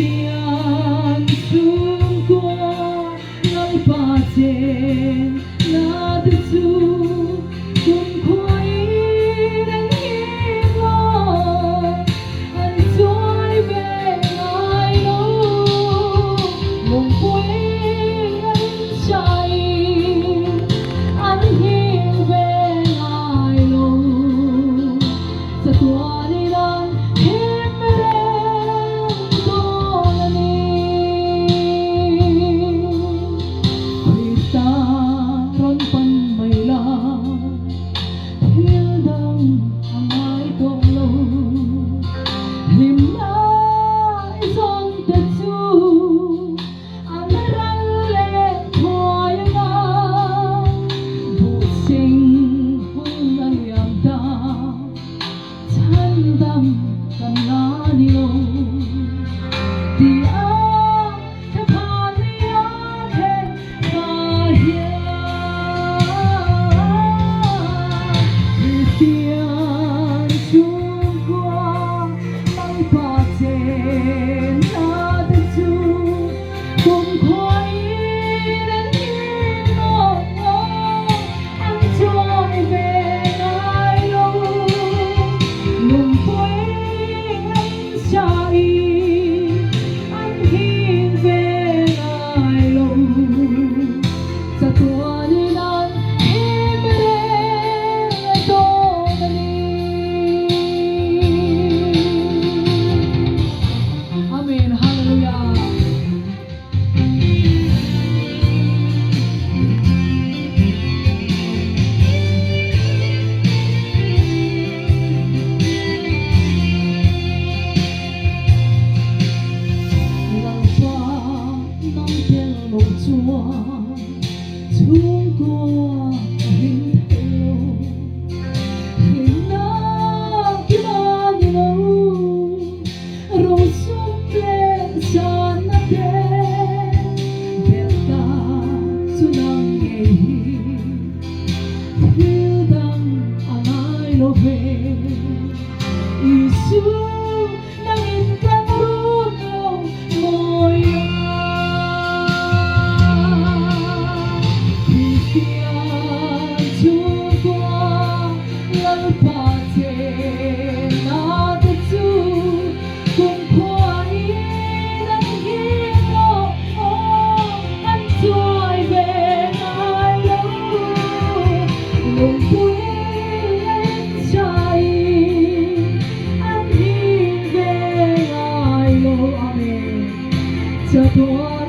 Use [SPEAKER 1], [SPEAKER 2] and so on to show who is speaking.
[SPEAKER 1] tiếng xung qua ngân ba trên na từ su cùng khói đang hiên lo anh trôi về ngày lâu mộng quê anh chạy anh hiên về ngày lâu sa tua đi lan Chúng qua hình lâu hình na kima ni lâu rồi sum lên san na de beta sunang nghe hiu dang anai lo ve Isu nang intang runo moya Sa tua